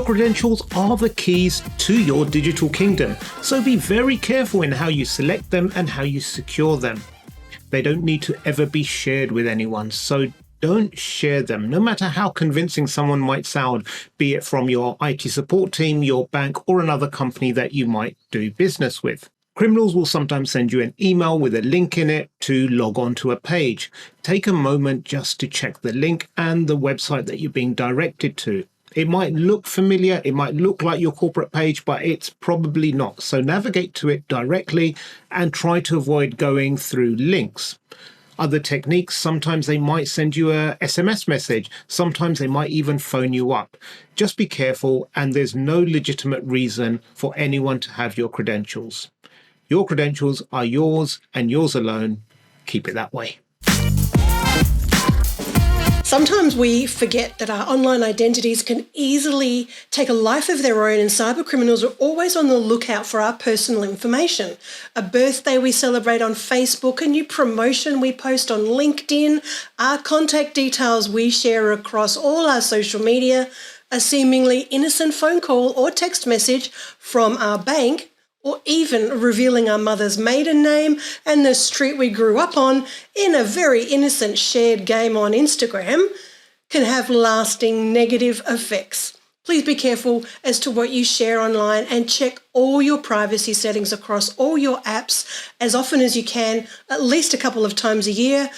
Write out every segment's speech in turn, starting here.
credentials are the keys to your digital kingdom, so be very careful in how you select them and how you secure them. They don't need to ever be shared with anyone, so don't share them, no matter how convincing someone might sound, be it from your IT support team, your bank, or another company that you might do business with. Criminals will sometimes send you an email with a link in it to log on to a page. Take a moment just to check the link and the website that you're being directed to. It might look familiar, it might look like your corporate page, but it's probably not. So navigate to it directly and try to avoid going through links. Other techniques, sometimes they might send you a SMS message. Sometimes they might even phone you up. Just be careful, and there's no legitimate reason for anyone to have your credentials. Your credentials are yours and yours alone. Keep it that way. Sometimes we forget that our online identities can easily take a life of their own, and cybercriminals are always on the lookout for our personal information. A birthday we celebrate on Facebook, a new promotion we post on LinkedIn, our contact details we share across all our social media, a seemingly innocent phone call or text message from our bank, or even revealing our mother's maiden name and the street we grew up on in a very innocent shared game on Instagram, can have lasting negative effects. Please be careful as to what you share online and check all your privacy settings across all your apps as often as you can, at least a couple of times a year,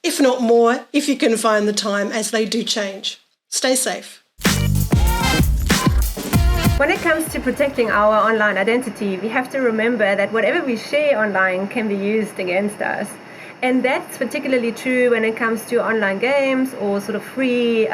if not more, if you can find the time, as they do change. Stay safe. When it comes to protecting our online identity, we have to remember that whatever we share online can be used against us. And that's particularly true when it comes to online games or sort of free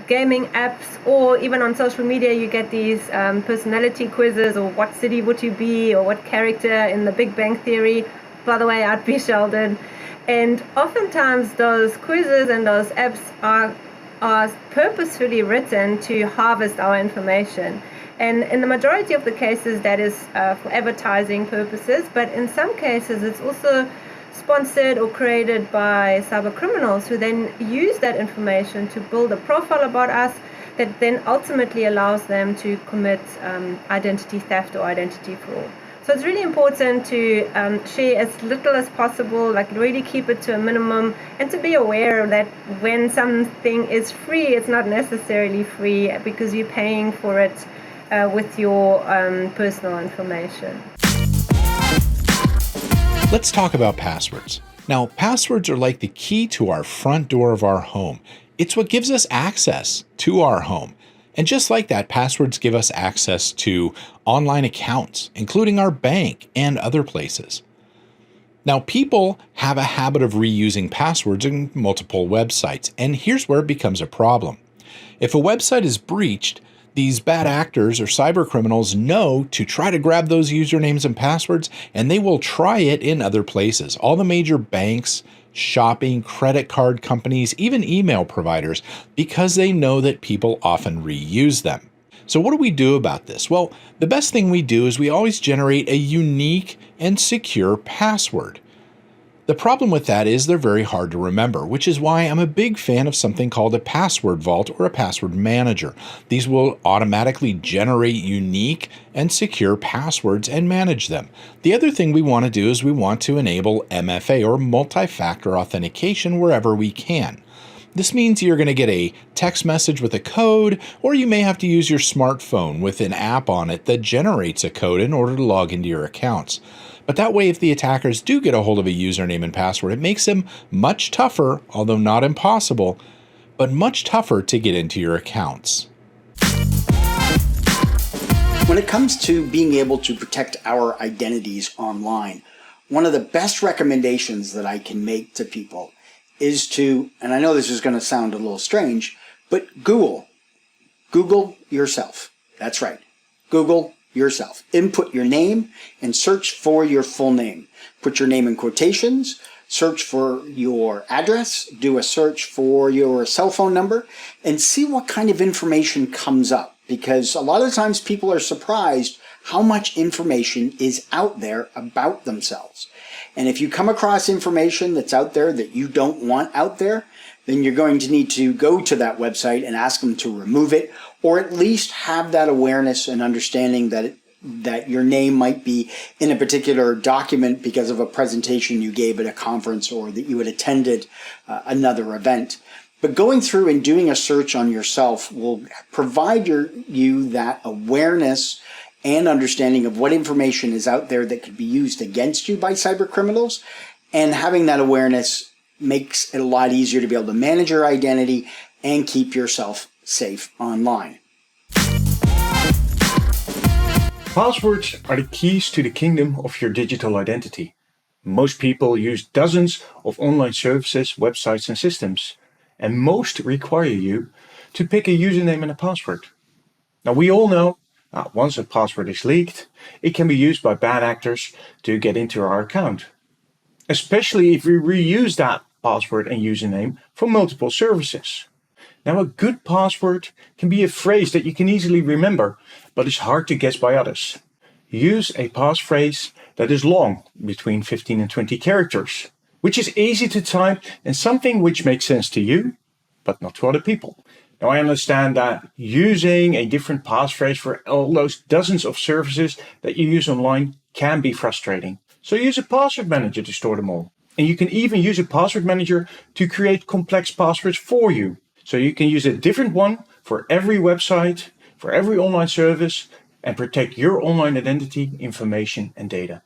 gaming apps, or even on social media you get these personality quizzes, or what city would you be, or what character in the Big Bang Theory. By the way, I'd be Sheldon. And oftentimes those quizzes and those apps are purposefully written to harvest our information. And in the majority of the cases, that is for advertising purposes, but in some cases, it's also sponsored or created by cyber criminals who then use that information to build a profile about us that then ultimately allows them to commit identity theft or identity fraud. So it's really important to share as little as possible, like really keep it to a minimum, and to be aware that when something is free, it's not necessarily free because you're paying for it with your personal information. Let's talk about passwords. Now, passwords are like the key to our front door of our home. It's what gives us access to our home. And just like that, passwords give us access to online accounts, including our bank and other places. Now, people have a habit of reusing passwords in multiple websites, and here's where it becomes a problem. If a website is breached, these bad actors or cyber criminals know to try to grab those usernames and passwords, and they will try it in other places. All the major banks, shopping, credit card companies, even email providers, because they know that people often reuse them. So what do we do about this? Well, the best thing we do is we always generate a unique and secure password. The problem with that is they're very hard to remember, which is why I'm a big fan of something called a password vault or a password manager. These will automatically generate unique and secure passwords and manage them. The other thing we want to do is we want to enable MFA or multi-factor authentication wherever we can. This means you're going to get a text message with a code, or you may have to use your smartphone with an app on it that generates a code in order to log into your accounts. But that way, if the attackers do get a hold of a username and password, it makes them much tougher, although not impossible, but much tougher to get into your accounts. When it comes to being able to protect our identities online, one of the best recommendations that I can make to people is to, and I know this is going to sound a little strange, but Google yourself. That's right. Google yourself. Input your name and search for your full name. Put your name in quotations, search for your address, do a search for your cell phone number, and see what kind of information comes up. Because a lot of times people are surprised how much information is out there about themselves. And if you come across information that's out there that you don't want out there, then you're going to need to go to that website and ask them to remove it, or at least have that awareness and understanding that your name might be in a particular document because of a presentation you gave at a conference or that you had attended another event. But going through and doing a search on yourself will provide you that awareness and understanding of what information is out there that could be used against you by cyber criminals. And having that awareness makes it a lot easier to be able to manage your identity and keep yourself safe online. Passwords are the keys to the kingdom of your digital identity. Most people use dozens of online services, websites, and systems, and most require you to pick a username and a password. Now, we all know once a password is leaked, it can be used by bad actors to get into our account, especially if we reuse that password and username for multiple services. Now, a good password can be a phrase that you can easily remember, but is hard to guess by others. Use a passphrase that is long, between 15 and 20 characters, which is easy to type and something which makes sense to you, but not to other people. Now, I understand that using a different passphrase for all those dozens of services that you use online can be frustrating. So use a password manager to store them all. And you can even use a password manager to create complex passwords for you. So you can use a different one for every website, for every online service, and protect your online identity, information, and data.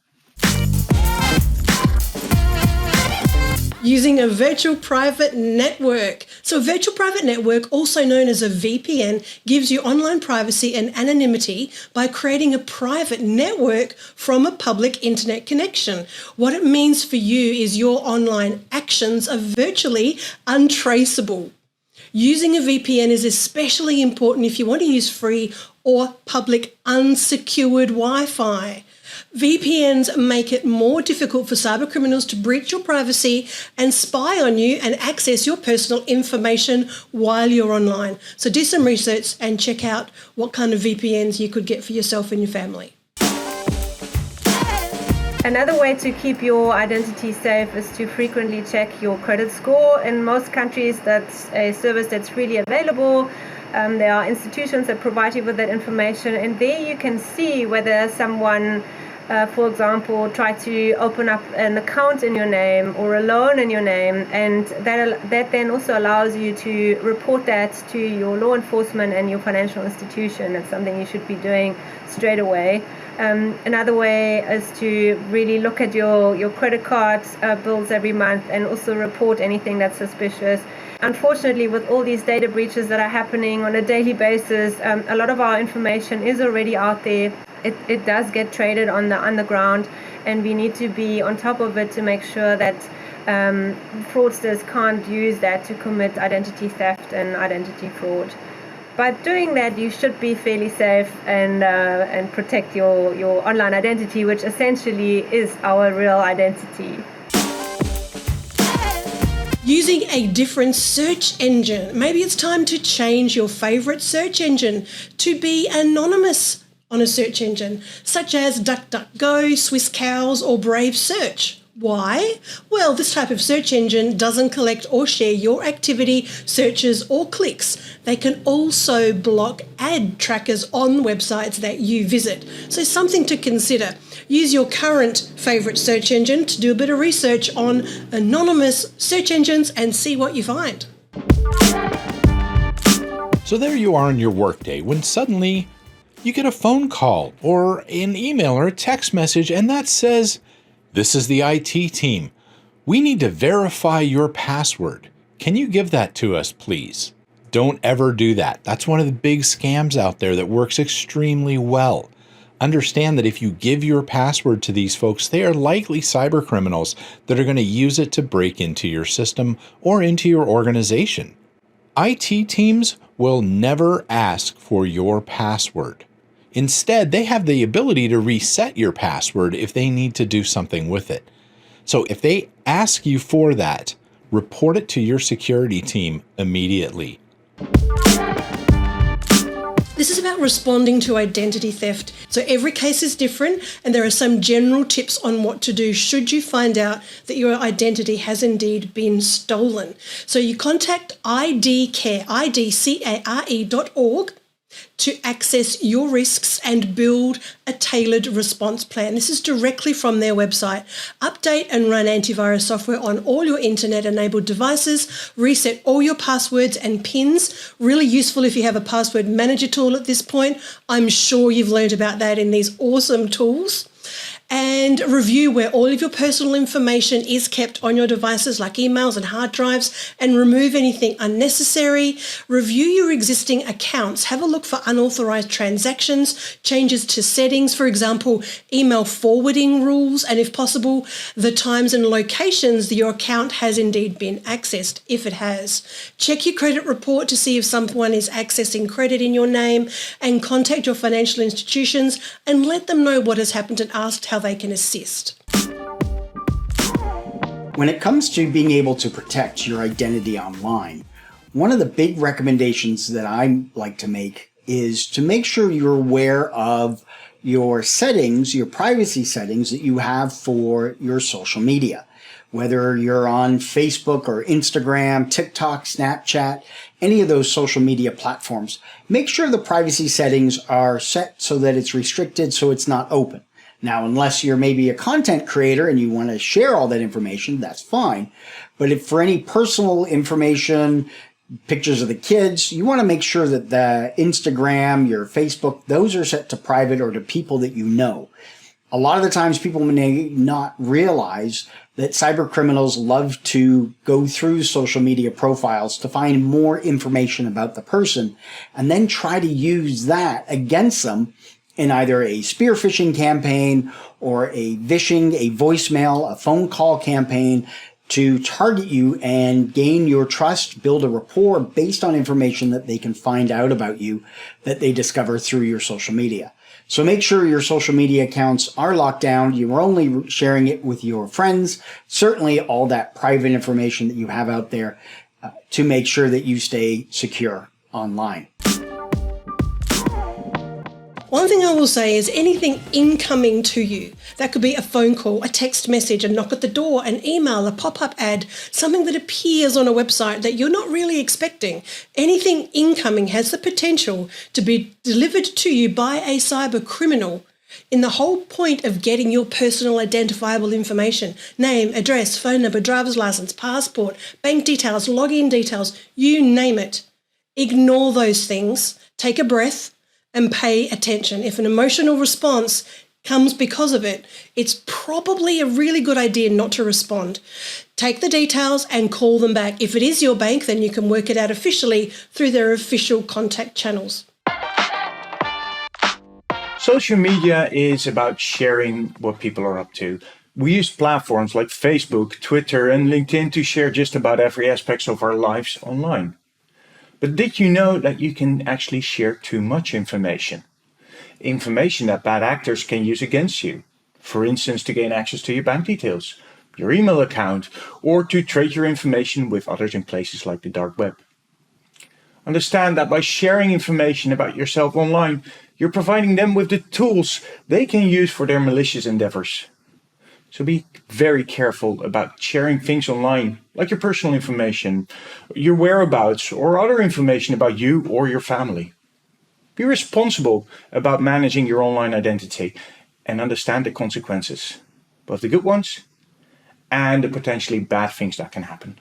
Using a virtual private network. So a virtual private network, also known as a VPN, gives you online privacy and anonymity by creating a private network from a public internet connection. What it means for you is your online actions are virtually untraceable. Using a VPN is especially important if you want to use free or public unsecured Wi-Fi. VPNs make it more difficult for cybercriminals to breach your privacy and spy on you and access your personal information while you're online. So do some research and check out what kind of VPNs you could get for yourself and your family. Another way to keep your identity safe is to frequently check your credit score. In most countries, that's a service that's really available. There are institutions that provide you with that information, and there you can see whether someone, for example, tried to open up an account in your name or a loan in your name, and that then also allows you to report that to your law enforcement and your financial institution. It's something you should be doing straight away. Another way is to really look at your credit card bills every month and also report anything that's suspicious. Unfortunately, with all these data breaches that are happening on a daily basis, a lot of our information is already out there. It does get traded on the underground, and we need to be on top of it to make sure that fraudsters can't use that to commit identity theft and identity fraud. By doing that, you should be fairly safe and protect your online identity, which essentially is our real identity. Using a different search engine. Maybe it's time to change your favorite search engine to be anonymous on a search engine, such as DuckDuckGo, Swiss Cows, or Brave Search. Why? Well, this type of search engine doesn't collect or share your activity, searches, or clicks. They can also block ad trackers on websites that you visit. So something to consider. Use your current favorite search engine to do a bit of research on anonymous search engines and see what you find. So there you are in your workday when suddenly you get a phone call or an email or a text message, and that says, "This is the IT team. We need to verify your password. Can you give that to us, please?" Don't ever do that. That's one of the big scams out there that works extremely well. Understand that if you give your password to these folks, they are likely cyber criminals that are going to use it to break into your system or into your organization. IT teams will never ask for your password. Instead, they have the ability to reset your password if they need to do something with it. So if they ask you for that, report it to your security team immediately. This is about responding to identity theft. So every case is different, and there are some general tips on what to do should you find out that your identity has indeed been stolen. So you contact idcare.org. to access your risks and build a tailored response plan. This is directly from their website. Update and run antivirus software on all your internet-enabled devices. Reset all your passwords and PINs. Really useful if you have a password manager tool at this point. I'm sure you've learned about that in these awesome tools. And review where all of your personal information is kept on your devices, like emails and hard drives, and remove anything unnecessary. Review your existing accounts. Have a look for unauthorized transactions, changes to settings, for example, email forwarding rules, and if possible, the times and locations that your account has indeed been accessed, if it has. Check your credit report to see if someone is accessing credit in your name, and contact your financial institutions and let them know what has happened and ask how they can assist. When it comes to being able to protect your identity online, one of the big recommendations that I like to make is to make sure you're aware of your settings, your privacy settings that you have for your social media. Whether you're on Facebook or Instagram, TikTok, Snapchat, any of those social media platforms, make sure the privacy settings are set so that it's restricted, so it's not open. Now, unless you're maybe a content creator and you want to share all that information, that's fine. But if for any personal information, pictures of the kids, you want to make sure that the Instagram, your Facebook, those are set to private or to people that you know. A lot of the times people may not realize that cyber criminals love to go through social media profiles to find more information about the person and then try to use that against them in either a spear phishing campaign or a vishing, a voicemail, a phone call campaign to target you and gain your trust, build a rapport based on information that they can find out about you that they discover through your social media. So make sure your social media accounts are locked down. You're only sharing it with your friends, certainly all that private information that you have out there to make sure that you stay secure online. One thing I will say is anything incoming to you, that could be a phone call, a text message, a knock at the door, an email, a pop-up ad, something that appears on a website that you're not really expecting. Anything incoming has the potential to be delivered to you by a cyber criminal in the whole point of getting your personal identifiable information, name, address, phone number, driver's license, passport, bank details, login details, you name it. Ignore those things, take a breath, and pay attention. If an emotional response comes because of it, it's probably a really good idea not to respond. Take the details and call them back. If it is your bank, then you can work it out officially through their official contact channels. Social media is about sharing what people are up to. We use platforms like Facebook, Twitter, and LinkedIn to share just about every aspect of our lives online. But did you know that you can actually share too much information? Information that bad actors can use against you. For instance, to gain access to your bank details, your email account, or to trade your information with others in places like the dark web. Understand that by sharing information about yourself online, you're providing them with the tools they can use for their malicious endeavors. So be very careful about sharing things online, like your personal information, your whereabouts, or other information about you or your family. Be responsible about managing your online identity and understand the consequences, both the good ones and the potentially bad things that can happen.